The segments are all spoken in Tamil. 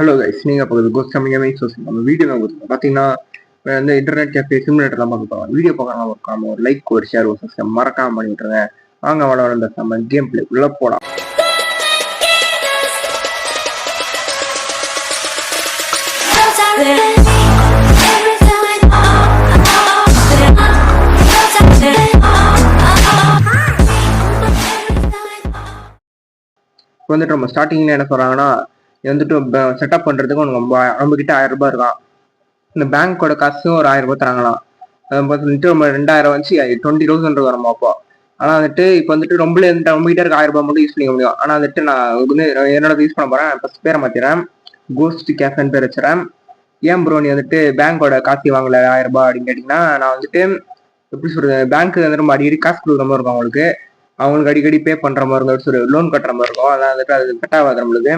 ஹலோ கைஸ், நீங்கள் பார்க்குறது கோஸ்ட் கம்மிங் சோசியல். நம்ம வீடியோ பார்த்தீங்கன்னா வந்து இன்டர்நெட் கேஃபே சிமுலேட்டர்லாம் பார்க்க போகிறோம். வீடியோ பார்க்கலாம் ஒரு லைக் ஒரு ஷேர் ஒரு சப்ஸ்கிரைப் மறக்காம பண்ணி விட்டுருங்க. வாங்க வளர்ந்த நம்ம கேம் பிளே உள்ள போகலாம். இப்போ வந்துட்டு நம்ம ஸ்டார்டிங்ல என்ன சொல்றாங்கன்னா, வந்துட்டு செட்டப் பண்றதுக்கு நம்ம கிட்ட 1000 ரூபாய் இருக்கான். இந்த பேங்கோட காசும் ஒரு 1000 ரூபாய் தராங்களாம். வந்துட்டு நம்ம 2000 வச்சு 20,000 வரும் அப்போ. ஆனா வந்துட்டு இப்போ வந்துட்டு நம்ம கிட்ட இருக்க 1000 ரூபாய் மட்டும் யூஸ் பண்ணிக்க முடியும். ஆனா வந்துட்டு நான் வந்து என்னோட யூஸ் பண்ண போறேன். ஃபர்ஸ்ட் பேரை மாத்திரேன், கோஸ்ட் கேஃபேன்னு பேர் வச்சுறேன். ஏன் ப்ரோ நீ வந்துட்டு பேங்கோட காசு வாங்கல 1000 ரூபாய் அப்படின்னு கேட்டீங்கன்னா, நான் வந்துட்டு எப்படி சொல்றது, பேங்க்கு வந்து நம்ம அடிக்கடி காசு கொடுக்குற மாதிரி இருக்கும். அவங்களுக்கு அடிக்கடி பே பண்ற மாதிரி இருக்கும், ஒரு லோன் கட்டுற மாதிரி இருக்கும். அதான் வந்துட்டு அது கட் ஆகாது நம்மளுக்கு.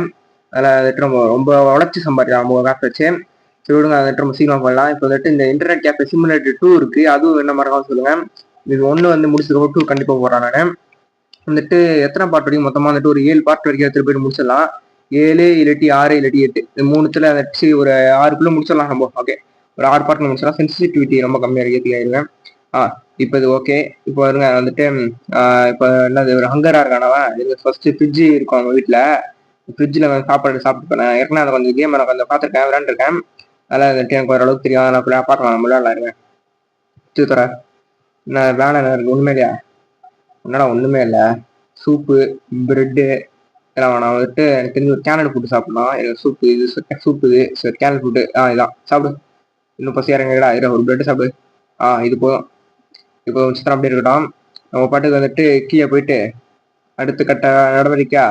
அதில் வந்துட்டு நம்ம ரொம்ப உழைச்சி சம்பாதிக்கலாம் நம்ம காசு வச்சு. சரி விடுங்க, வந்துட்டு நம்ம சீக்கிரம் பண்ணலாம். இப்போ வந்துட்டு இந்த இன்டர்நெட் கேஃபே சிமுலேட்டர் 2 இருக்கு, அதுவும் என்ன மாதிரி சொல்லுங்க. இது 1 வந்து முடிச்சிருக்கோம், 2 கண்டிப்பாக போடுறேன் நான். வந்துட்டு எத்தனை பார்ட் வரைக்கும் மொத்தமாக வந்துட்டு ஒரு 7 பார்ட் வரைக்கும் எடுத்துட்டு போயிட்டு முடிச்சிடலாம். 7 இல்லாட்டி 6 இல்லாட்டி 8 இந்த 3த்துல வந்துட்டு ஒரு 6க்குள்ள முடிச்சிடலாம் நம்ம. ஓகே, ஒரு 6 பார்ட்ல முடிச்சிடலாம். சென்சிட்டிவிட்டி ரொம்ப கம்மியாக இருக்கு, ஏற்றிடுவேன். இப்போ இது ஓகே. இப்போ வருங்க வந்துட்டு இப்போ என்னது ஒரு ஹங்கரா இருக்கானவன். இது ஃபர்ஸ்ட் ஃப்ரிட்ஜ் இருக்கும் அவங்க வீட்டில். ஃப்ரிட்ஜில் சாப்பாடு சாப்பிட்டு ஏற்கனவே அதை கொஞ்சம் கேம் நான் கொஞ்சம் பார்த்துருக்கேன், விளையாண்டுருக்கேன். அதெல்லாம் வந்துட்டு எனக்கு ஓரளவுக்கு தெரியும். அதெல்லாம் பார்க்கலாம், நம்ம விளையாடலாம் இருங்க. தர நான் வேலை என்ன இருக்கு ஒன்றுமே இல்லையா? என்னடா ஒன்றுமே இல்லை. சூப்பு பிரெட்டு இதெல்லாம் வேணாம். வந்துட்டு எனக்கு தெரிஞ்ச ஒரு கேனட் ஃபுட்டு சாப்பிடலாம். எனக்கு சூப்பு இது கேனட் ஃபுட்டு இதான் சாப்பிடு. இன்னும் பசி இறங்கடா, ஒரு பிரெட்டு சாப்பிடு. இது போதும். இப்போ சித்திரம் அப்படி இருக்கட்டும். நம்ம பாட்டுக்கு வந்துட்டு கீழே போயிட்டு அடுத்த கட்ட நடவடிக்கை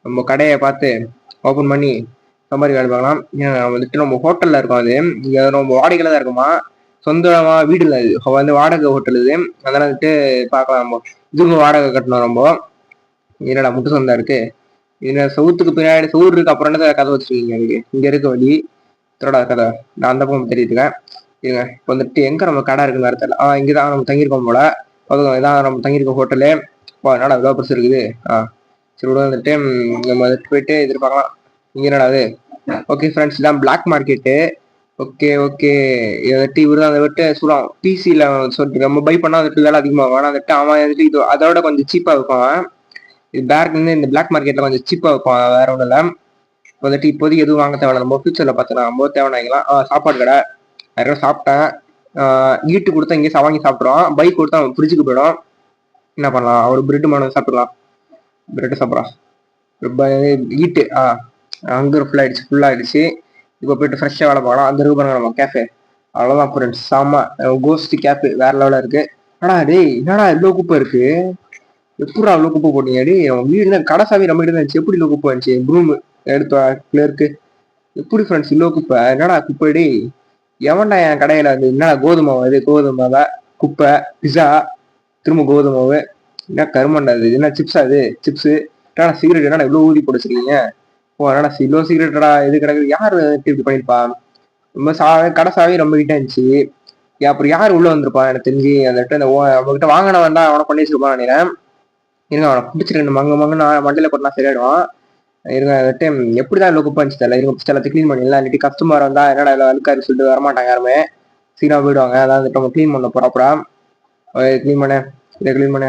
நம்ம கடையை பார்த்து ஓப்பன் பண்ணி சம்பாதிக்க வேலை பார்க்கலாம். வந்துட்டு நம்ம ஹோட்டலில் இருக்கோம். அது இங்கே நம்ம வாடகையில் தான் இருக்குமா, சொந்தமா வீடு இல்லை. இது வந்து வாடகை ஹோட்டல் இது. அதெல்லாம் வந்துட்டு பார்க்கலாம். நம்ம இதுக்கு வாடகை கட்டணும். ரொம்ப என்னடா முட்டு சொந்தம் இருக்கு. இது சவுத்துக்கு பின்னாடி சவுறு இருக்கு. அப்புறம் என்ன கதை வச்சுருக்கீங்க? அதுக்கு இங்கே இருக்க வழி திரடா கதை. நான் அந்த பக்கம் தெரியுதுக்கேன். இருங்க, இப்போ வந்துட்டு எங்க நம்ம கடை இருக்குன்னு வேற தெரியல. இங்கதான் நம்ம தங்கியிருக்கோம் போல. இதான் நம்ம தங்கியிருக்க ஹோட்டலு. என்னடா இவ்வளோ பெருசு இருக்குது. சரி விட வந்துட்டு நம்ம வந்துட்டு போயிட்டு எதிர்பார்க்கலாம். இங்க என்னடா அது? ஓகே ஃப்ரெண்ட்ஸ், இதான் பிளாக் மார்க்கெட்டு. ஓகே இதை வந்துட்டு இவரு அதை விட்டு சொல்லுவான் பிசியில் சொல்லிட்டு நம்ம பை பண்ணா வந்துட்டு வேலை அதிகமாகும். ஆனால் வந்துட்டு அவன் வந்துட்டு இது அதோட கொஞ்சம் சீப்பாக வைப்பான். இது பேக் வந்து இந்த பிளாக் மார்க்கெட்ல கொஞ்சம் சீப்பாக வைப்பான், வேற ஒன்றும் இல்லை. வந்துட்டு இப்போதைக்கு எதுவும் வாங்க தேவை. நம்ம ஃபியூச்சர்ல பார்த்தோன்னா நம்ம தேவைனாங்களாம். சாப்பாடு கடை நிறைய சாப்பிட்டேன். ஈட்டு கொடுத்தா இங்கே வாங்கி சாப்பிட்றோம். பைக் கொடுத்தா அவன் ஃப்ரிட்ஜுக்கு போயிடும். என்ன பண்ணலாம், ஒரு பிரெட் மானம் சாப்பிடலாம். பிரெட்டு சாப்பிட்றான். ஈட்டு அங்கே ஃபுல்லாகிடுச்சு. இப்போ போயிட்டு ஃப்ரெஷ்ஷாக வேலை பார்க்கலாம். அந்த இருக்கு பாருங்க நம்ம கேஃபே. அவ்வளோதான் ஃப்ரெண்ட்ஸ், செம்ம கோஸ்ட் கேஃபே வேற லெவலில் இருக்கு. என்னடா இவ்வளோ குப்பை இருக்கு? எப்படி அவ்வளோ குப்பை போட்டீங்க? நம்ம வீடு கடை சாவி நம்ம கிட்ட இருந்துச்சு. எப்படி இவ்வளோ குப்பை இருந்துச்சு? ப்ரூம் எடுத்து கிளர்க்கு எப்படி ஃப்ரெண்ட்ஸ் இவ்வளோ குப்பை? என்னடா குப்பை? எவன்டா என் கடையில வந்து என்னடா கோதுமாவு? இது கோதுமாவை குப்பை பிஸா திரும்ப கோதுமாவு என்ன கருமண்டா? இது என்ன சிப்ஸா? இது சிப்ஸு. என்னடா சிகரெட்? என்னடா இவ்வளோ ஊதி போட்டுச்சிருக்கீங்க? என்னடா இவ்வளோ சிகரெட்டடா? இது கிடக்குது. யாரு இப்படி பண்ணிருப்பா? ரொம்ப கடை சாவி ரொம்ப கிட்ட இருந்துச்சு. அப்புறம் யார் உள்ள வந்திருப்பா? எனக்கு தெரிஞ்சு அந்த நம்மகிட்ட வாங்கினவன் தான் அவனை பண்ணி வச்சிருப்பான் நினைக்கிறேன். இருங்க, அவனை பிடிச்சிருக்கு மங்கன்னு மண்டையில போட்டா சரியாயிடும். இருங்க வந்துட்டு எப்படிதான் இவ்வளோ குப்பை இருந்துச்சு தெரியல. இருங்க எல்லாத்தையும் க்ளீன் பண்ணிடலாம். இல்லாட்டி கஸ்டமர் வந்தா என்னடா இல்லை அழுக்காரு சொல்லிட்டு வரமாட்டாங்க யாருமே. சீக்கிரம் போயிடுவாங்க. அதான் வந்துட்டு நம்ம க்ளீன் பண்ண ப்ராப்பரா க்ளீன் பண்ண. இதை க்ளீன் பண்ண.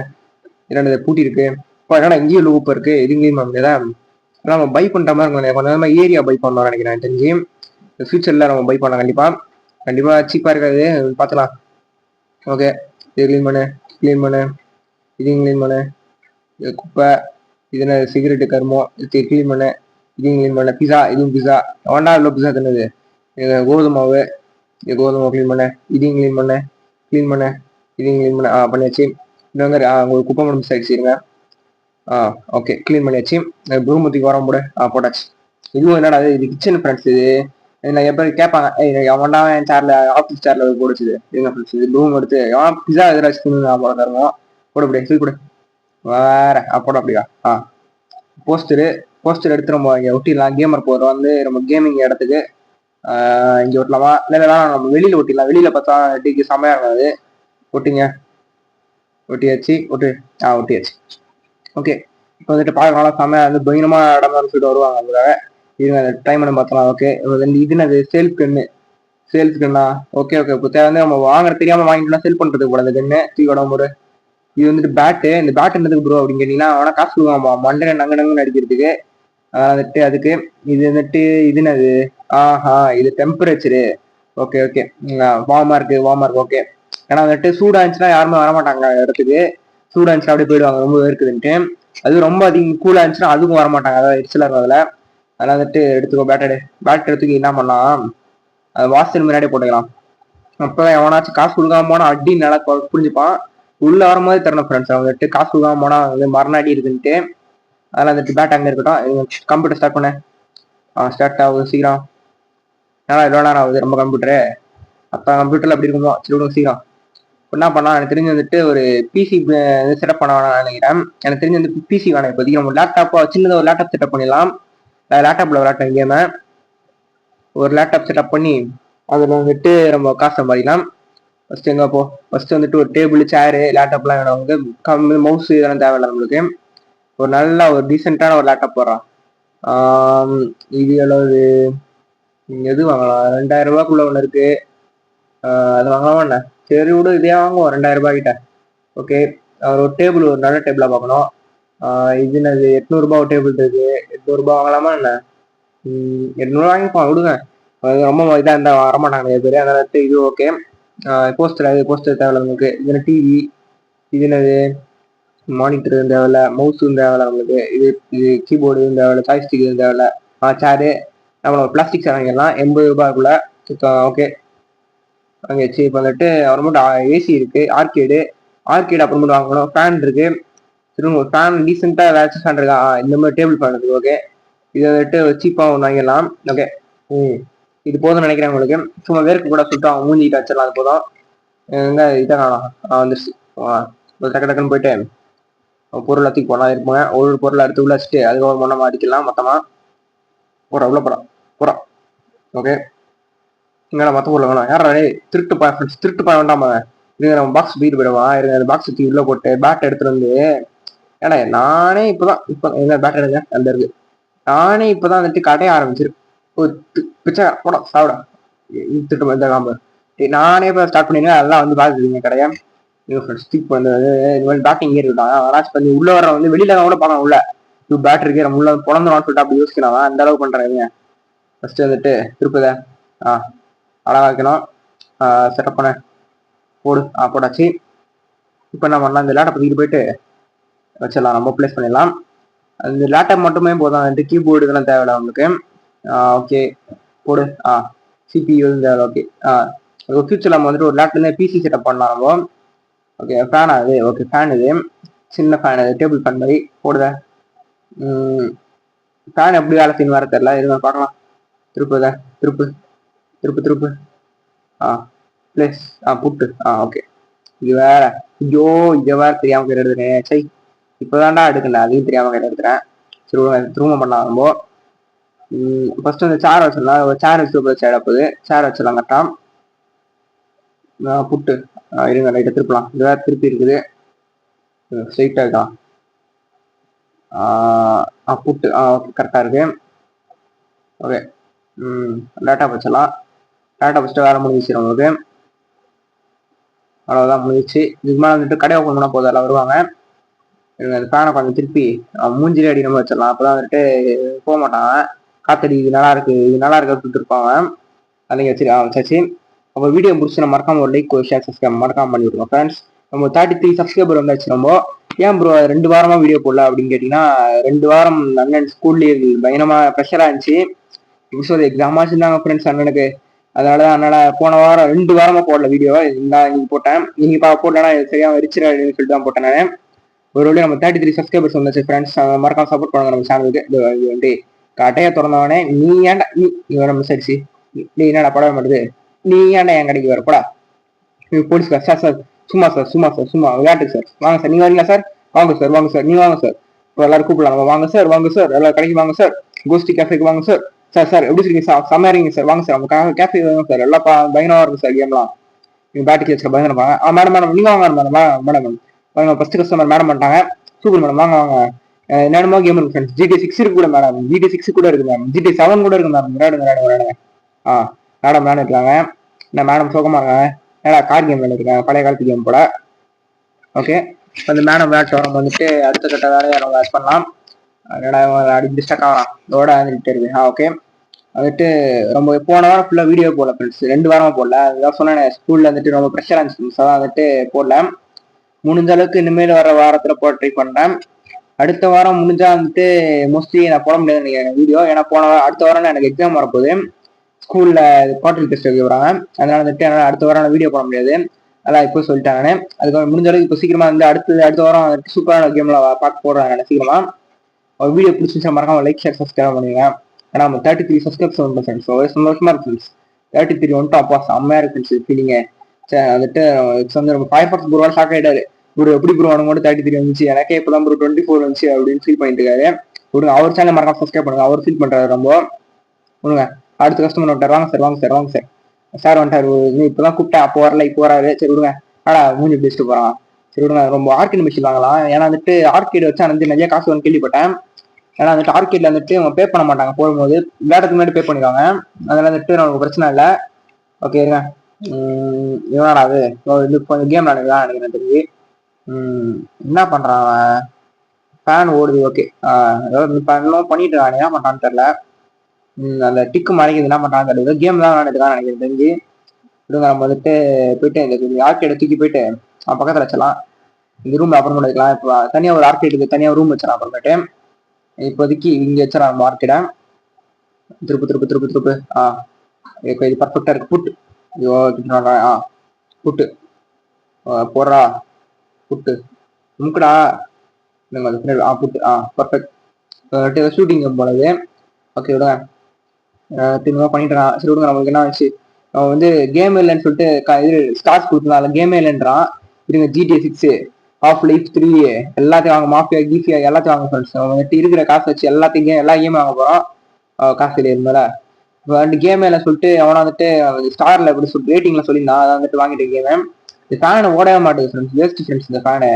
என்னடா பூட்டி இருக்கு. இப்போ என்னடா இங்கேயும் இவ்வளோ குப்பை இருக்கு. இது க்ளீன் பண்ண முடியாதா? நம்ம பை பண்ணுற மாதிரி இருக்கும். கொஞ்சம் நேரமாக ஏரியா பை பண்ணோம் நினைக்கிறேன். தெரிஞ்சு ஃபியூச்சர்ல நம்ம பை பண்ணலாம். கண்டிப்பா சீப்பா இருக்காது, பார்த்துக்கலாம். ஓகே, இது க்ளீன் பண்ணு. இதையும் க்ளீன் பண்ணு. இது குப்பை. இது என்ன சிகரெட்டு கருமம். இது க்ளீன் பண்ண. இதையும் க்ளீன் பண்ண. பிஸா, இதுவும் பிஸா. அவன்டா இவ்வளோ பிஸா தின்னது. இது கோதுமாவு. இது கோதுமாவை க்ளீன் பண்ண. இதையும் க்ளீன் பண்ண. இதையும் க்ளீன் பண்ண. பண்ணியாச்சு. இது வந்து உங்களுக்கு குப்பை மட்டும் மிஸ் ஆகிடுச்சுங்க. ஓகே, க்ளீன் பண்ணியாச்சு. ப்ரூமத்துக்கு வர போட. போட்டாச்சு. இதுவும் என்னடா இது கிச்சன் ஃப்ரெண்ட்ஸ். இது நான் எப்போ கேட்பாங்க, அவன்டா என் சேர்ல ஆஃபீஸ் சேர்ல போடுச்சுது. இதுங்க ஃப்ரெண்ட்ஸ், இது ப்ரூம் எடுத்து அவன் பிஸா எதிராச்சு போட தருவோம். போட அப்படியே சொல்லி கொடு வேற. போட அப்படியா? போஸ்டர் எடுத்து நம்ம இங்கே ஒட்டிடலாம். கேமர் போகிறோம் வந்து நம்ம கேமிங் இடத்துக்கு இங்கே ஒட்டலாமா? இல்லை நம்ம வெளியில் ஒட்டிடலாம். வெளியில் பார்த்தா டிக்கு செம்மையாக இருக்காது. ஒட்டியாச்சு. ஒட்டியாச்சு. ஓகே, இப்போ வந்துட்டு பார்க்கலாம். செம்மையாக வந்து பயங்கரமாக இடமா சொல்லிட்டு வருவாங்க. அதுக்காக இருங்க அதை ட்ரை பண்ணி பார்த்தலாம். ஓகே, இது என்னது செல்ஃப் கன்னு? சேல்ஸ் கன்னா? Okay okay. இப்போ தேவை நம்ம வாங்குற தெரியாம வாங்கிட்டோம்னா செல் பண்றது கூட அந்த கன்னு தூக்கி உடம்பு. இது வந்துட்டு பேட்டு. இந்த பேட் என்னதுக்கு ப்ரோ அப்படின்னு கேட்டீங்கன்னா, அவனா காசு கொடுவாமா மண்டனை நங்கு நங்குன்னு அடிக்கிறதுக்கு. வந்துட்டு அதுக்கு இது வந்துட்டு இது என்னது? ஆஹா, இது டெம்பரேச்சரு. Okay okay. வார்மா இருக்கு, வார்மா இருக்கு. ஓகே. ஏன்னா வந்துட்டு சூடா இருந்துச்சுன்னா யாருமே வரமாட்டாங்க இடத்துக்கு. சூடா இருந்துச்சுன்னா அப்படியே போயிடுவாங்க ரொம்ப இருக்குதுன்ட்டு. அது ரொம்ப அதிகம் கூலா இருந்துச்சுன்னா அதுக்கும் வரமாட்டாங்க, அதாவது எரிச்சலா இருக்கும் அதுல. அதெல்லாம் வந்துட்டு எடுத்துக்கோ பேட்டடு. பேட் எடுத்துக்கு என்ன பண்ணலாம், அது வாசல் முன்னாடியே போட்டுக்கலாம். அப்பதான் எவனாச்சும் காசு கொடுக்காம போனா அடி நல்லா புரிஞ்சுப்பான். உள்ள வரும்போது தரணும் ஃப்ரெண்ட்ஸ். வந்துட்டு காசு கொடுக்காம போனா வந்து மரணாடி இருக்குன்ட்டு. அதெல்லாம் வந்துட்டு பேட் அங்கே இருக்கட்டும். கம்ப்யூட்டர் ஸ்டார்ட் பண்ண. ஸ்டார்ட் ஆகுது சீக்கிரம். ஏன்னா இவ்வளோ நேரம் ஆகுது ரொம்ப கம்ப்யூட்டரு. அப்போ கம்ப்யூட்டர்ல அப்படி இருக்குமோ சரி விடுங்க சீக்கிரம். என்ன பண்ணா எனக்கு தெரிஞ்சு வந்துட்டு ஒரு பிசி செட்டப் பண்ண வேணாம் நினைக்கிறேன். எனக்கு தெரிஞ்சு வந்து பிசி வேணாம். இப்போதைக்கு நம்ம லேப்டாப்பா சின்னதாக ஒரு லேப்டாப் செட்டப் பண்ணிடலாம். லேப்டாப்ல விளாட்டம் கேமை ஒரு லேப்டாப் செட்டப் பண்ணி அதில் வந்துட்டு நம்ம காசு சம்பாதிக்கலாம். ஃபர்ஸ்ட் எங்க போ, ஃபர்ஸ்ட் வந்துட்டு ஒரு டேபிள் சேரு லேப்டாப்லாம் வேணும். வந்து மவுஸ் இதெல்லாம் தேவையில்லை நம்மளுக்கு. ஒரு நல்ல ஒரு டீசெண்டான ஒரு லேப்டாப் போடுறான். இது எவ்வளவு, எது வாங்கலாம்? 2000 ரூபாய்க்குள்ள ஒன்று இருக்கு. அது வாங்கலாமா என்ன? சரி விடு, இதே வாங்குவோம் 2000 ரூபாய் கிட்ட. ஓகே. ஒரு டேபிள் ஒரு நல்ல டேபிளா பார்க்கணும். இது என்னது? 800 ரூபாய் ஒரு டேபிள் இருக்கு. 800 ரூபாய் வாங்கலாமா என்ன? 800 வாங்கிப்போம் விடுங்க. ரொம்ப இதாக இருந்தால் வரமாட்டாங்க நிறைய பேர். அதனால இது ஓகே. போஸ்டர், அது போஸ்டர் தேவையில்ல நமக்கு. இது டிவி, இது என்னது? மானிட்டர் தேவையில்ல, மவுஸும் தேவையில்ல நம்மளுக்கு. இது கீபோர்டு தேவையில்ல, சாய்ஸ்டிக் தேவையில்ல. சேரு நம்ம பிளாஸ்டிக் சேர் வாங்கிடலாம் 80 ரூபாய்க்குள்ள. ஓகே வாங்கியாச்சு. இப்போ வந்துட்டு அப்புறமேட்டு ஏசி இருக்கு, ஆர்கேடு அப்புறமேட்டு வாங்கணும். ஃபேன் இருக்கு. திரும்ப ஒரு ஃபேன் டீசெண்டாக ஏதாச்சும் ஃபேன் இருக்கா? இந்த மாதிரி டேபிள் ஃபேன் இருக்கு. ஓகே. இதை வந்துட்டு சீப்பாக ஒன்று வாங்கிடலாம். ஓகே. இது போதும்னு நினைக்கிறேன் உங்களுக்கு. சும்மா வேர்க்கு கூட சுட்டு அவங்க மூஞ்சிக்கிட்ட வச்சிடலாம். அது போதும். எங்க இதை காணும் வந்துருச்சு. டக்கு டக்குன்னு போயிட்டு பொருள் தூக்கி போனா இருப்பாங்க. ஒரு பொருளை எடுத்து உள்ள வச்சுட்டு அதுக்கப்புறம் நம்ம அடிக்கலாம் மொத்தமா. போறா உள்ள போறா. ஓகே. இங்கே மற்ற பொருள் வேணும். யாரா திருட்டு பாய வேண்டாமா? இருங்க நம்ம பாக்ஸ் தூக்கிட்டு போயிடுவான். இருங்க அந்த பாக்ஸ் தூக்கி உள்ள போட்டு பேட் எடுத்துட்டு வந்து. ஏன்னா நானே இப்போ எங்க பேட் எடுங்க அந்த இருக்கு. நானே இப்போதான் வந்துட்டு கடைய ஆரம்பிச்சிருக்கு. பிச்சை போட சாப்பிட திட்டு இந்த காம்பு. நானே இப்போ ஸ்டார்ட் பண்ணிருக்கேன். அதெல்லாம் வந்து பாத்துருக்கீங்க கடையா. ஸ்டிக் பண்ணுறது இது மாதிரி பேட்டிங் இங்கே இருக்கான். ராஜ் பண்ணி உள்ள வர வந்து வெளியில கூட பார்க்கலாம். உள்ள பேட் இருக்கு, நம்ம உள்ள பிறந்தோம்னு சொல்லிட்டு அப்படி யோசிக்கலாம். அந்த அளவு பண்றேன். ஃபர்ஸ்ட் வந்துட்டு திருப்புத அழகா வைக்கணும். செட்டப் பண்ண போடு. போட்டாச்சு. இப்போ என்ன பண்ணலாம், இந்த லேட்டை தூக்கிட்டு போயிட்டு வச்சிடலாம். நம்ம பிளேஸ் பண்ணிடலாம். அந்த லேப்டாப் மட்டுமே போதும். வந்துட்டு கீபோர்டு இதெல்லாம் தேவையில்ல உங்களுக்கு. ஓகே போடு. சிபியூ தேவை. ஓகே. ஃபியூச்சர் நம்ம வந்துட்டு ஒரு லேப்டாப்ல பிசி செட்டப் பண்ணலாம் நம்ம. ஓகே. ஃபேன் அது. ஓகே. ஃபேன் இது சின்ன ஃபேன், அது டேபிள் ஃபேன் மாதிரி போடுத. ஃபேன் எப்படி வேலை செய்யணும் வர தெரியல. இது பார்க்கலாம். திருப்புத திருப்பு திருப்பு திருப்பு. பிளேஸ். புட்டு. ஓகே. இது வேற. ஐயோ இதை வேற தெரியாம கையில் எடுத்துறேன். சை இப்போதான்டா எடுக்கல, அதையும் தெரியாம கையில் எடுத்துறேன். சரி திரும்ப பண்ணலாம். நம்ம ஃபர்ஸ்ட் வந்து சேர் வச்சிடலாம். ஒரு சேர் வச்சு சேர் போகுது. சேர் வச்சிடலாம் கரெக்டா. புட்டு. இருங்க லைட்டை திருப்பலாம். இது வேற திருப்பி இருக்குது. ஸ்ட்ரைட்டா இருக்கலாம். புட்டு. ஓகே கரெக்டா இருக்கு. ஓகே. லேப்டாப் வச்சிடலாம். லேப்டாப் வச்சுட்டு வேலை முடிஞ்சிச்சு உங்களுக்கு. அவ்வளோதான் முடிஞ்சிச்சு. இதுக்கு மேலே வந்துட்டு கடை ஓப்பன் பண்ணால் போதும், எல்லாம் வருவாங்க. அந்த ஃபேனை கொஞ்சம் திருப்பி மூஞ்சிலே அடி நம்ம வச்சிடலாம். அப்போதான் வந்துட்டு போக மாட்டாங்க. காத்தடி இது நல்லா இருக்கு, இது நல்லா இருக்கு சொல்லிட்டு இருப்பாங்க. அதுங்க வச்சு அப்போ வீடியோ முடிச்சு நம்ம மறக்காம ஒரு லைக், ஒரு ஷேர், சப்ஸ்கிரைப் மறக்காம பண்ணி விடுவோம் ஃப்ரெண்ட்ஸ். நம்ம 33 சப்ஸ்கிரைபர் வந்தாச்சு. நம்ம ஏன் ப்ரோ 2 வாரமா வீடியோ போடல அப்படின்னு கேட்டீங்கன்னா, 2 வாரம் அண்ணன் ஸ்கூல்லேயே பயங்கரமா ப்ரெஷராக இருந்துச்சு. இப்போ எக்ஸாம் ஆச்சுருந்தாங்க ஃப்ரெண்ட்ஸ் அண்ணனுக்கு. அதனால போன வாரம் 2 வாரமா போடல வீடியோ. இன்னைக்கு போட்டேன். நீங்க போடலன்னா சரியா ரிச்சிரா சொல்லிட்டு தான் போட்டேன் நான். ஒரு வழி நம்ம 33 சப்ஸ்கிரைபர்ஸ் வந்துச்சு ஃப்ரெண்ட்ஸ். மறக்காம சப்போர்ட் பண்ணுங்க நம்ம சேனலுக்கு. இது வந்து கட்டையை திறந்தவனே நீ ஏன்டா நீ நம்ம சரிச்சு நீ என்னடா படவே மாட்டுது, நீ ஏன்டா என் கடைக்கு வரப்படா போலீஸ் சார் சும்மா விளையாட்டுக்கு சார். வாங்க சார், நீங்க வரீங்களா சார்? வாங்க சார் நீ வாங்க சார். இப்போ எல்லாரும் கூப்பிடலாம். வாங்க சார் எல்லாரும் கடைக்கு வாங்க சார். கோஸ்டி கேஃபேக்கு வாங்க சார். சார் எப்படி இருக்கீங்க சார்? செம்மையா சார். வாங்க சார் நம்ம கேஃபே வாங்க சார். எல்லாம் பயங்கரமா இருக்கும் சார் கேம்லாம். நீங்க பேட்டிக்கு வச்சுக்க பயங்கரமா. மேடம் நீங்க வாங்க மேடம். ஃபர்ஸ்ட் கஸ்டமர் மேடம் பண்ணிட்டாங்க. சூப்பர் மேடம் வாங்க. என்னென்னமோ கேம் இருக்கு ஃப்ரெண்ட்ஸ். GTA 6 இருக்கு கூட மேடம், GTA 6 கூட இருக்கு மேம், GTA 7 கூட இருக்கு மேம். விளையாடுங்க. ஆ மேடம் விளையாண்டுக்கலாங்க. நான் மேடம் சோகமா இருக்காங்க. ஏடா கார் கேம் விளையாடுருக்கேன், பழைய காலத்து கேம் போல. ஓகே, அந்த மேடம் விளையாட்டு வரும் வந்துட்டு அடுத்த கட்ட வேலையை நம்ம ஆட் பண்ணலாம். அடி டிஸ்டர்க் ஆகலாம் இதோட வந்துட்டு இருக்கு. ஓகே, வந்துட்டு ரொம்ப போன வாரம் ஃபுல்லாக வீடியோ போடல ஃப்ரெண்ட்ஸ், 2 வாரமாக போடல. அதுதான் சொன்னேன், ஸ்கூலில் வந்துட்டு ரொம்ப ப்ரெஷராக இருந்துச்சு, அதான் வந்துட்டு போடல. முடிஞ்ச அளவுக்கு இனிமேல் வர வாரத்தில் போட ட்ரை பண்ணுறேன். அடுத்த வாரம் முடிஞ்சா வந்துட்டு மோஸ்ட்லி நான் போட முடியாது நினைக்கிறேன் வீடியோ, ஏன்னா அடுத்த வாரம் எனக்கு எக்ஸாம் வரப்போகுது, ஸ்கூல்ல குவார்டர்லி டெஸ்ட் வைக்க போறாங்க. அதனால வந்துட்டு என்னால் அடுத்த வாரம் வீடியோ போட முடியாது, அதான் இப்போ சொல்லிட்டாங்க. அதுக்கு முடிஞ்ச அளவுக்கு இப்போ சீக்கிரமா வந்து அடுத்த வாரம் சூப்பரான கேம்ல பார்க்க போடுறாங்க சீக்கிரமா. ஒரு வீடியோ பிடிச்சிருந்தா மறக்காம லைக் ஷேர் சப்ஸ்கிரைப் பண்ணுங்க. ஏன்னா நம்ம 33 சப்ஸ்கிரைப்ஸ் வந்து ஃப்ரெண்ட்ஸ், சந்தோஷமா இருக்கு ஃப்ரெண்ட்ஸ். 33 வந்துட்டு அப்பா செம்மையா இருக்கு ஃப்ரெண்ட்ஸ் ஃபீலிங்க. வந்துட்டு வந்து நம்ம ஃபயர்பாக்ஸ் ப்ரோ ஷாக் ஆயிட்டாரு, ப்ரோ எப்படி ப்ரோ உனக்கு மட்டும் 33 வந்துச்சு, எனக்கே இப்பதான் ப்ரோ 24 வந்துச்சு அப்படின்னு ஃபீல் பண்ணிட்டு இருக்காரு. அவர் சேனல் மறக்காம சப்ஸ்கிரைப் பண்ணுங்க, அவர் ஃபீல் பண்றாரு ரொம்ப. விடுங்க, அடுத்த கஸ்டமர் வந்துட்டார். வாங்க சார் வந்துட்டாரு. இப்பதான் கூப்பிட்டேன், அப்போ வரல, இப்போ வராரு. சரி விடுங்க, ஆடா மூஞ்சி பேசிட்டு போறான். சரி விடுங்க, ரொம்ப ஆர்கேட் மிஷின் வாங்கலாம். ஏன்னா வந்துட்டு ஆர்கேட் வச்சா வந்து நிறைய காசு வந்து கேள்விப்பட்டேன். ஏன்னா வந்துட்டு ஆர்கேட்ல வந்துட்டு அவங்க பே பண்ண மாட்டாங்க, போகும்போது விளையாட்டுக்கு முன்னாடி பே பண்ணிடுவாங்க. அதனால வந்துட்டு நமக்கு பிரச்சனை இல்லை. ஓகே இருங்க, இவனாடா அது இது கொஞ்சம் கேம் விளையாடுதான் நினைக்கிறேன் தெரிஞ்சு. என்ன பண்றான் அவன், ஃபேன் ஓடுது. ஓகே, ஏதாவது பண்ணிட்டு இருக்கான், என்ன பண்றான்னு தெரியல. அந்த டிக்கு மறைக்குது, என்ன பண்றான்னு தெரியல. கேம் தான் விளையாண்டுதான் நினைக்கிறேன் தெரிஞ்சு. விடுங்க, நம்ம வந்துட்டு போயிட்டு இந்த ஆர்கேடை தூக்கி போயிட்டு பக்கத்துல வச்சலாம். இந்த ரூம்ல அப்புறம் எடுக்கலாம். இப்போ தனியா ஒரு ஆர்கேட்டுக்கு தனியா ரூம் வச்சிடலாம் அப்புறமேட்டு. இப்போதைக்கு இங்க வச்சிடலாம் மார்க்கெட்டை. திருப்பு இது பர்ஃபெக்டா இருக்கு. புட்டு புட்டு போடுறா, புட்டு முக்குடா புட்டு பர்ஃபெக்ட். ஷூட்டிங் போனது. ஓகே விடுங்க, திரும்ப பண்ணிட்டுறான். சரி விடுங்க, நம்மளுக்கு என்ன ஆச்சு, அவன் வந்து கேம் இல்லைன்னு சொல்லிட்டு இது ஸ்டார்ஸ் கொடுத்துருந்தான், கேமே இல்லைன்றான். இருங்க, GTA 6, Half-Life 3 எல்லாத்தையும் வாங்க, மாஃபியா கீஃபியா எல்லாத்தையும் வாங்க ஃப்ரெண்ட்ஸ். வந்துட்டு இருக்கிற காசு வச்சு எல்லா கேம் வாங்க போறோம். காசு இல்லையா இருந்தால இப்போ ரெண்டு கேமே இல்லை சொல்லிட்டு அவனை வந்துட்டு ஸ்டார்ல எப்படி சொல்லிட்டு ரேட்டிங்ல சொல்லியிருந்தான், அதை வந்துட்டு வாங்கிட்டு கேம். இந்த ஃபேனை ஓடவே மாட்டேங்குது ஃப்ரெண்ட்ஸ், வேஸ்ட் ஃப்ரெண்ட்ஸ் இந்த ஃபேனை.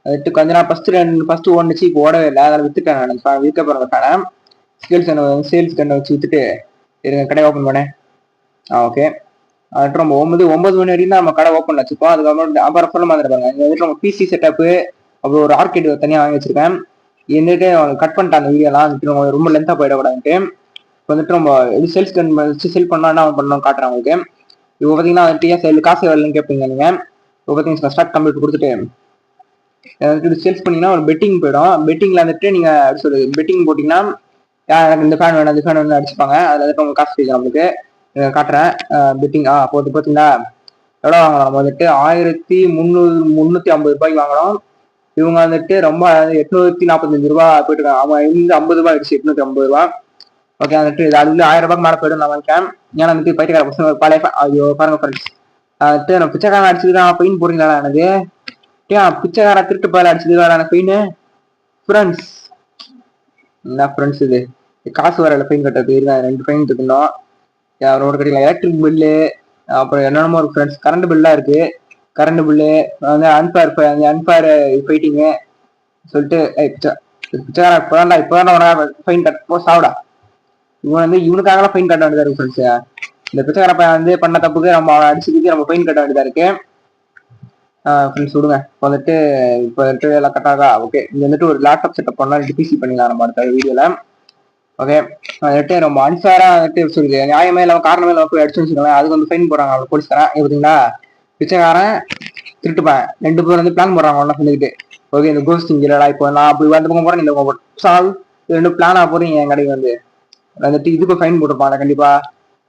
வந்துட்டு கொஞ்ச நாள் ஃபர்ஸ்ட் ஓடுச்சு, இப்போ ஓடவே இல்லை. அதில் வித்துட்டேன் நான், விற்க போகிற ஃபேனை சேல்ஸ் கண்ணை வச்சு வித்துட்டு இருங்க கடையை ஓப்பன் பண்ணேன். ஓகே, வந்துட்டு நம்ம 9 மணி வரைக்கும் தான் நம்ம கடை ஓப்பன் வச்சுப்போம். அப்புறம் சொல்ல மாதிரிப்பாங்க. இங்க வந்துட்டு நம்ம பிசி செட்டப்பு, அப்புறம் ஒரு ஆர்கேட் தனியாக வாங்கி வச்சிருக்கேன். இருந்துட்டு கட் பண்ணிட்டான் அந்த வீடியோலாம், வந்துட்டு ரொம்ப லென்த்தாக போயிடக்கூடாதுன்ட்டு. இப்போ வந்துட்டு நம்ம இது சேல்ஸ் கன் வச்சு செல் பண்ணா என்ன பண்ணணும் காட்டுறேன் உங்களுக்கு. இப்போ பார்த்தீங்கன்னா வந்துட்டு காசு வரலன்னு கேட்பீங்க நீங்க. இப்போ பார்த்தீங்கன்னா ஸ்டார்ட் கம்ப்யூட்டர் கொடுத்துட்டு வந்துட்டு சேல்ஸ் பண்ணீங்கன்னா ஒரு பெட்டிங் போயிடும். பெட்டிங்ல வந்துட்டு நீங்க பெட்டிங் போட்டீங்கன்னா எனக்கு இந்த ஃபேன் வேணும், இந்த ஃபேன் வேணும் அடிச்சுப்பாங்க. அதில் வந்துட்டு உங்களுக்கு காசு கிடைக்கும். நம்மளுக்கு காட்டுறேன் பெட்டிங். போட்டு பார்த்தீங்களா எவ்வளோ வாங்கலாம், நம்ம வந்துட்டு 1350 ரூபாய்க்கு வாங்கலாம். இவங்க வந்துட்டு ரொம்ப 845 ரூபா போயிட்டு இருக்காங்க. அவங்க இந்த 50 ரூபாய் ஆயிடுச்சு, 850 ரூபா. ஓகே, வந்துட்டு இது அது 1000 ரூபாய்க்கு மேலே போயிடும் நான் வாங்கிட்டேன். ஏன்னா வந்துட்டு பைத்தியக்கார பசங்க பழைய ஐயோ பாருங்க ஃப்ரெண்ட்ஸ், வந்துட்டு நான் பிச்சைக்காரன் அடிச்சுதான் பெயின் போடுறீங்களா எனக்கு, பிச்சைக்கார திருட்டு பால அடிச்சதுக்கான எனக்கு பெயின் ஃப்ரெண்ட்ஸ். என்ன ஃப்ரெண்ட்ஸ் இது காசு வரல பெயின் கட்டுறது, 2 பெயின் இருக்கணும். அவரோட கிடைக்கல. எலக்ட்ரிக் பில்லு, அப்புறம் என்னென்னமோ இருக்கு ஃப்ரெண்ட்ஸ். கரண்ட் பில்லா இருக்கு, கரண்ட் பில்லு வந்து அன்ஃபேர் ஃபைட்டிங்கு சொல்லிட்டு பிச்சைக்காரன் இப்போதான் ஃபைன் கட்ட சாவிடா. இவன் வந்து இவனுக்காக ஃபைன் கட்ட வேண்டியதா இருக்கு ஃப்ரெண்ட்ஸ். இந்த பிச்சைக்கார பையன் வந்து பண்ண தப்புக்கு நம்ம அடிச்சுக்கிட்டு நம்ம ஃபைன் கட்ட வேண்டியதா இருக்கு ஃப்ரெண்ட்ஸ். விடுங்க, இப்போ வந்துட்டு எல்லாம் கட்டாதா. ஓகே, இது வந்துட்டு ஒரு லேப்டாப் செட்டப் பண்ணலாம், பிசி பண்ணிக்கலாம் நம்ம அடுத்த வீடியோல. ஓகே, வந்துட்டு ரொம்ப அன்ஃபேரா வந்துட்டு சொல்லுது, நியாயமே இல்லாம காரணமே இல்லாம போய் அடிச்சு வச்சுக்கலாம். அதுக்கு வந்து ஃபைன் போடுறாங்க அவங்க போலீஸ்காரன். பார்த்தீங்களா, பிச்சைக்காரன் திருட்டுப்பேன் 2 பேர் வந்து பிளான் போடுறாங்க ஒன்னா சொல்லிட்டு. ஓகே, இந்த கோஸ்டிங் இல்லடா, இப்போ நான் அப்படி அந்த பக்கம் போறேன், இந்த பக்கம் சால் 2 பிளானா போறீங்க என் கடைக்கு வந்துட்டு இதுக்கு ஃபைன் போட்டுப்பாங்க கண்டிப்பா.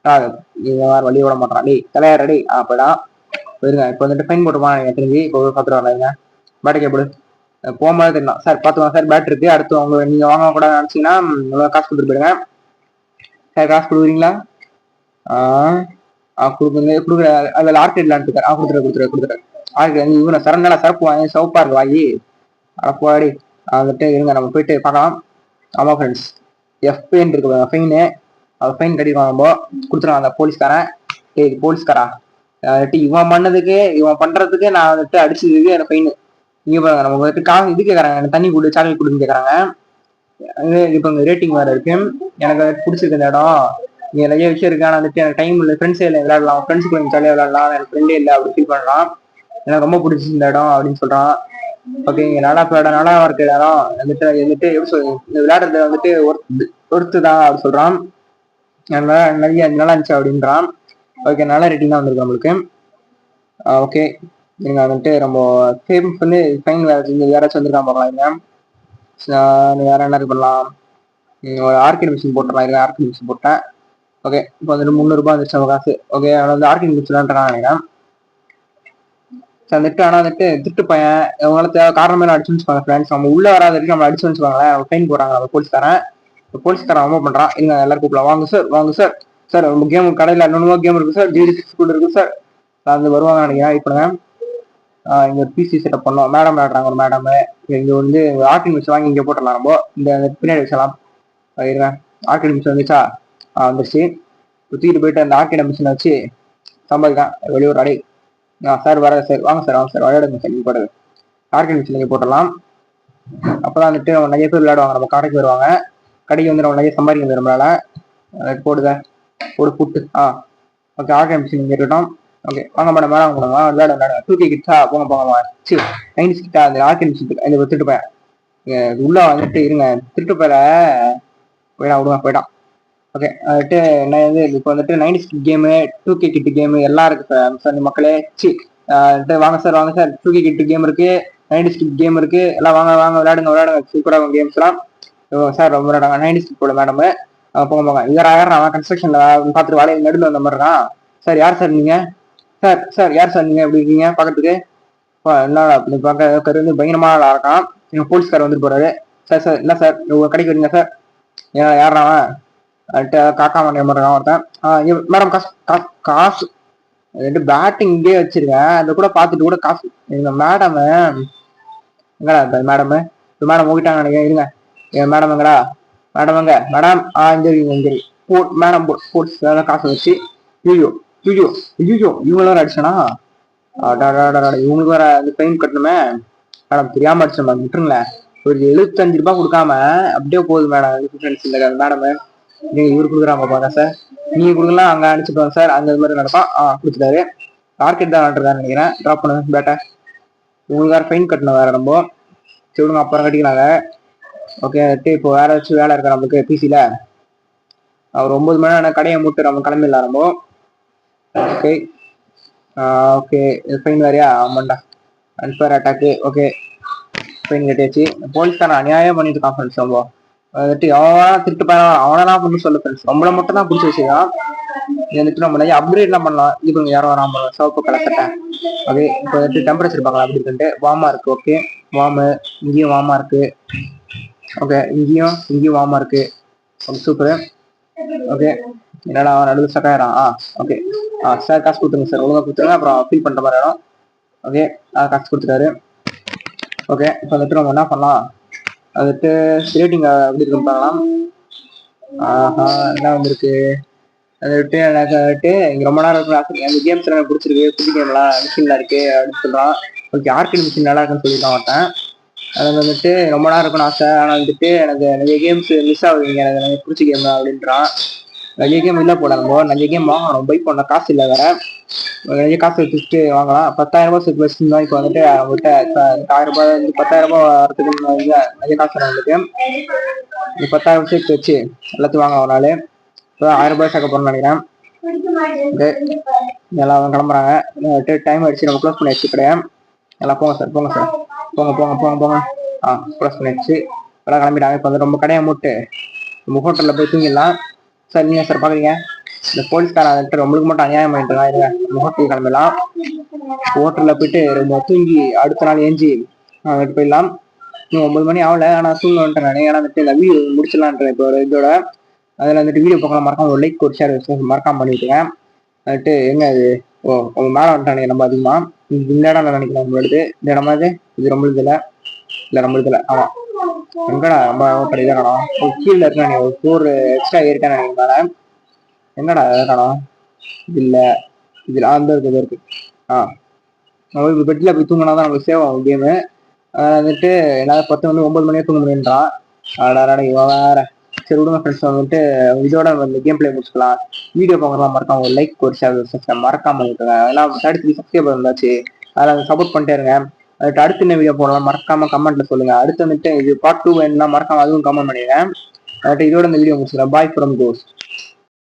வேற வழி விட மாட்டான். டேய் தலையார டேய் போயிடா போயிருங்க. இப்போ வந்துட்டு ஃபைன் போட்டுப்பான் எனக்கு தெரிஞ்சு. இப்போ பார்த்துட்டு வரலாங்க பேட்டரி கேபிள் போகும்போது தெரியலாம் சார், பார்த்துக்கலாம் சார் பேட்டரி இருக்கு. அடுத்து அவங்க நீங்க வாங்க கூட நினைச்சீங்கன்னா காசு கொடுத்துட்டு போயிடுங்க சார். காசு கொடுக்குறீங்களா? கொடுக்குற அதில் ஆர்கேட்ல எடுத்துக்கார். கொடுத்துறேன் ஆர்கேட். இவனை சரண்டா சரப்பு வாங்கி சவுப்பா இருக்கு வாங்கி அடப்பாடி. வந்துட்டு இருங்க நம்ம போயிட்டு பார்க்கலாம். ஆமா ஃப்ரெண்ட்ஸ், ஃபைன் இருக்கு, ஃபைனு ஃபைன் கட்டிடுவாங்க. நம்ம கொடுத்துருவாங்க அந்த போலீஸ்காரன். இது போலீஸ்காரா இவன் பண்ணதுக்கு இவன் பண்றதுக்கு நான் வந்துட்டு அடிச்சதுக்கு எனக்கு ஃபைனு இங்க பாருங்க நமக்கு வந்துட்டு இது கேட்கறாங்க, எனக்கு தண்ணி கொடு சாக்லேட் கொடுன்னு கேட்கறாங்க. இப்போ இங்க ரேட்டிங் வேற இருக்கு. எனக்கு பிடிச்சிருக்கு இந்த இடம். இங்க நிறைய விஷயம் இருக்கு, ஆனா வந்துட்டு எனக்கு டைம் இல்லை, ஃப்ரெண்ட்ஸே இல்லை விளையாடலாம், ஃப்ரெண்ட்ஸ் கொஞ்சம் ஜாலியாக விளையாடலாம், எனக்கு ஃப்ரெண்டே இல்லை அப்படி ஃபீல் பண்ணலாம். எனக்கு ரொம்ப பிடிச்சி இந்த இடம் அப்படின்னு சொல்றான். ஓகே, இங்க நல்லா இடம் நல்லா இருக்கு இடம் வந்துட்டு எப்படி சொல்றது, இந்த விளையாடுறது வந்துட்டு ஒருத்து தான் அப்படி சொல்றான். நிறைய நல்லா இருந்துச்சு அப்படின்றான். ஓகே, நல்ல ரேட்டிங் தான் வந்திருக்கு நம்மளுக்கு. ஓகே, நீங்க வந்துட்டு ரொம்ப ஃபேமஸ் வந்து ஃபைன் யாராச்சும் வந்திருக்கான் பார்க்கலாம். வேற என்ன பண்ணலாம், ஒரு ஆர்கிட் மிஷின் போட்டுடலாம். ஆர்கிட் மிஷின் போட்டேன். ஓகே, இப்போ வந்துட்டு 300 வந்துருச்சு நம்ம காசு. ஓகே, அவன் வந்து ஆர்கிட் மிஷின்றான் நினைக்கிறேன். வந்துட்டு ஆனா வந்துட்டு திட்டு பையன் அவங்களால காரணம் மேல அடிச்சுன்னு வச்சுப்பாங்க ஃப்ரெண்ட்ஸ். நம்ம உள்ள வராத வரைக்கும் நம்ம அடிச்சு வச்சுப்பாங்களேன், அவங்க ஃபைன் போடுறாங்க நம்ம போலீஸ்காரன் ரொம்ப பண்றான். இருங்க எல்லாரும் கூப்பிடலாம், வாங்க சார் வாங்க சார். சார் கேம் கடையில் இன்னொன்னு கேம் இருக்கு சார், GD6 கூட இருக்கு சார். வந்து வருவாங்க நினைக்கிறேன். இப்போ இங்க பிசி செட்டப் பண்ணோம். மேடம் விளையாடுறாங்க, ஒரு மேடம். இங்க வந்து ஆர்கிட் மிஷின் வாங்கி இங்க போட்டுடலாம். நம்ம இந்த பின்னாடி வச்சலாம். ஆர்கிட் மிஷின் வந்துச்சா வந்துருச்சு. தூக்கிட்டு போயிட்டு அந்த ஆர்கிட் மிஷினை வச்சு சம்பாதிக்கலாம் வெளியூர் அடை. சார் வர சார், வாங்க சார் வாங்க சார் விளையாடுங்க சார். நீங்க போடுறது ஆர்கிட் மிஷின் நீங்க போட்டலாம். அப்பதான் வந்துட்டு அவங்க நிறைய பேர் விளையாடுவாங்க, நம்ம கடைக்கு வருவாங்க. கடைக்கு வந்து நம்ம நிறைய சம்பாதிக்க வந்து நம்மளால போடுத போடு புட்டு. ஓகே, ஆர்கிட் மிஷின் இங்க இருக்கட்டும். ஓகே, வாங்க மேடம் மேடம் கொடுங்க விளையாட 2K கிட்டா போங்க போங்க 90s கிட்டா அந்த ஆர்கிட் மிஷின் இந்த திருட்டு போயேன் உள்ள வந்துட்டு இருங்க. திருட்டு போயில விடுவான் போயிட்டான். ஓகே, வந்துட்டு என்ன வந்து இப்போ வந்துட்டு 90s கேமு 2K கிட்டு கேமு எல்லாம் இருக்கு சார் மக்களே. வாங்க சார் வாங்க சார், 2K கிட்டு கேம் இருக்கு, 90s கிட் கேம் இருக்கு, எல்லாம் வாங்க வாங்க விளையாடுங்க சூப்பராக கேம்ஸ் எல்லாம் சார். ரொம்ப விளையாடுங்க 90s கிட் போட மேடம். போங்க போங்க. யாரும் கன்ஸ்ட்ரக்ஷன்ல பார்த்துட்டு வாழையை நடுவில் வந்த மாதிரி இருக்கான். சார் யார் சார் நீங்க? சார் சார் யார் சார் நீங்க எப்படி இருக்கீங்க பார்க்கறதுக்கு? என்ன பார்க்க வந்து பயங்கரமா இருக்கான். எங்க போலீஸ்கார் வந்துட்டு போறாரு. சார் சார் என்ன சார் உங்க கடைக்கு வரீங்க சார்? யாராவன் காக்கா மண்டைய மாதிரி ஒருத்தன். மேடம் காசு காசு பேட்டிங் இங்கே வச்சிருக்கேன், அதை கூட பார்த்துட்டு கூட காசு. எங்க மேடம் எங்கடா மேடம் மேடம் போகிட்டாங்க நினைக்கிறேன். இருங்க என் மேடம் எங்கடா மேடம் எங்க மேடம்? இங்க இருக்கீங்க மேடம் போலீஸ் காசு வச்சு. ஐயோ ஐயோ ஐயோ இவங்களும் அடிச்சனா? இவங்களுக்கு வேற அந்த ஃபைன் கட்டணுமே. மேடம் தெரியாம அடிச்சோம் மேடம், விட்டுருங்களேன். ஒரு 75 ரூபாய் கொடுக்காம அப்படியே போகுது மேடம். மேடம் நீங்க இவரு கொடுக்குறாங்க பாருங்க சார், நீங்க கொடுக்கலாம் அங்க அடிச்சுட்டு சார். அந்த மாதிரி நடக்கும். கொடுத்துட்டாரு. மார்க்கெட் தான் ஆடுறாரு நினைக்கிறேன். ட்ராப் பண்ணுங்க பேட்டை. உங்களுக்கு வேற ஃபைன் கட்டணும் வேற ரொம்ப. சொல்லுங்க அப்புறம் கட்டிக்கலாங்க. ஓகே, இப்போ வேற ஏதாச்சும் வேலை இருக்கா நமக்கு பிசில? அவர் 9 மணி நேரம் கடையை மூட்டு நம்ம கிளம்பிடலாம் ரொம்ப. ஓகே ஓகே, ஃபைன் வேறையா? ஆமாண்டா, அன்ஃபேர் அட்டாக்கு. ஓகே, ஃபைன் கட்டியாச்சு. போலீஸ்காரன் அநியாயம் பண்ணிட்டு இருக்கான் ஃப்ரெண்ட்ஸ். ரொம்ப வந்துட்டு அவன் திருட்டு பையன், அவனெல்லாம் பண்ணு சொல்ல ஃப்ரெண்ட்ஸ். நம்மள மட்டும் தான் பிடிச்சி வச்சுக்கான். வந்துட்டு நம்ம நிறைய அப்கிரேட்லாம் பண்ணலாம். இப்போ யாரும் வராம சிவப்பு கலர் சட்டை. ஓகே, இப்போ வந்துட்டு டெம்பரேச்சர் பார்க்கலாம் அப்படி இருக்குன்ட்டு. வார்மா இருக்கு. ஓகே, வார்மு இங்கேயும் வார்மா இருக்கு. ஓகே, இங்கேயும் வார்மா இருக்கு. சூப்பரு. ஓகே, என்னடா நடுவில் சட்டாயிரம். ஓகே சார் காசு கொடுத்துருங்க சார், ஒழுங்காக கொடுத்துருங்க, அப்புறம் ஃபீல் பண்ணுற மாதிரி இடம். ஓகே, காசு கொடுத்துட்டாரு. ஓகே, இப்போ வந்துட்டு நம்ம என்ன பண்ணலாம், வந்துட்டு ரேட்டிங் எப்படி இருக்குன்னு பார்க்கலாம். என்ன வந்திருக்கு அதை விட்டு எனக்கு வந்துட்டு இங்கே ரொம்ப நேரம் இருக்கு. அந்த கேம்ஸ் எனக்கு பிடிச்சிருக்கு, புது கேம்லாம் மிஷின்லாம் இருக்கு அப்படின்னு சொல்கிறான். ஓகே, ஆர்கிட் மிஷின் நல்லா இருக்குன்னு சொல்லிட்டு மாட்டேன். எனக்கு வந்துட்டு ரொம்ப நேரம் இருக்குன்னு ஆசை. ஆனால் வந்துட்டு எனக்கு நிறைய கேம்ஸ் மிஸ் ஆகுதுங்க, எனக்கு நிறைய பிடிச்ச கேம் தான் அப்படின்றான். நிறைய கேம் இல்லை போட நம்ம நிறைய கேம் வாங்கணும். பைக் பண்ண காசு இல்லை வேற. நிறைய காசு வச்சுட்டு வாங்கலாம். 10,000 ரூபாய் சேர்த்து வச்சுருந்தோம். இப்போ வந்துட்டு அவங்ககிட்ட 1000 ரூபாய் 10,000 ரூபாய் வரதுக்கு நிறைய காசு வந்துட்டு இந்த 10,000 சேர்த்து வச்சு எல்லாத்தையும் வாங்க ஒரு நாள். இப்போ 1000 ரூபாய் சேர்க்க போறோம்னு நினைக்கிறேன். எல்லாம் கிளம்புறாங்க. டைம் ஆயிடுச்சு, நம்ம க்ளோஸ் பண்ணி வச்சு கிடையாது. எல்லாம் போங்க சார் போங்க சார் போங்க போங்க போங்க போங்க. க்ளோஸ் பண்ணி வச்சு எல்லாம் கிளம்பிட்டாங்க. இப்போ வந்து ரொம்ப கடையை மூட்டு நம்ம ஹோட்டலில் போய் தூங்கிடலாம். சார் நீங்க சார் பாக்குறீங்க இந்த போலீஸ்காரன் நம்மளுக்கு மட்டும் அநியாயம் பண்ணிட்டு இருக்கான். நம்ம ஹோட்டலுக்கு கிளம்பலாம். ஹோட்டல்ல போயிட்டு ரொம்ப தூங்கி அடுத்த நாள் ஏஞ்சி போயிடலாம். 9 மணி ஆகல, ஆனா தூங்க வந்துட்டேன் நான். ஏன்னா வந்துட்டு இந்த வீடியோ முடிச்சிடலான்றேன் இப்போ ஒரு இதோட. அதில் வந்துட்டு வீடியோ பார்க்கலாம், மறக்காம ஒரு லைக் ஒரு ஷேர் மறக்காம பண்ணிவிட்டுங்க. வந்துட்டு எங்க அது உங்க மேலே வந்துட்டானே நம்ம அதிகமா இந்த இடம் நினைக்கலாம். நம்மளுக்கு இந்த இடமா இது நம்மளுக்கு இல்லை நம்மளுக்கு இல்லை. ஆமா எங்கடா நம்ம ஹோட்டல் இதான் காணும். கீழே இருக்கா ஒரு 4 எக்ஸ்ட்ரா ஏறிட்டேன் நினைக்கிறேன் மேலே. என்னடா காணும் இது இல்லை, இதில் அந்த இருக்கு. நம்ம பெட்டில் போய் தூங்கினா தான் நமக்கு சேவ் ஆகும் கேமு. வந்துட்டு என்னால் 10 மணி 9 மணியே தூங்க முடியுன்றான். இவன் வேற. சரி விடுங்க ஃப்ரெண்ட்ஸ், வந்துட்டு இதோட வந்து கேம் பிளே முடிச்சுக்கலாம். வீடியோ பார்க்கலாம் மறக்காம ஒரு லைக் ஒரு ஷேர் ஒரு சப்ஸ்கிரைப் மறக்காம பண்ணிட்டுருங்க. அதெல்லாம் 33 சப்ஸ்கிரைபர் இருந்தாச்சு, அதில் சப்போர்ட் பண்ணிட்டே இருங்க. அதுக்கு அடுத்து என்ன வீடியோ போடலாம் மறக்காம கமெண்ட்ல சொல்லுங்க. அடுத்து வந்துட்டு இது பார்ட் 2 வேணும்னா மறக்காம அதுவும் கமெண்ட் பண்ணிடுங்க. இதோட இந்த வீடியோ முடிச்சுக்கலாம். Bye from cos.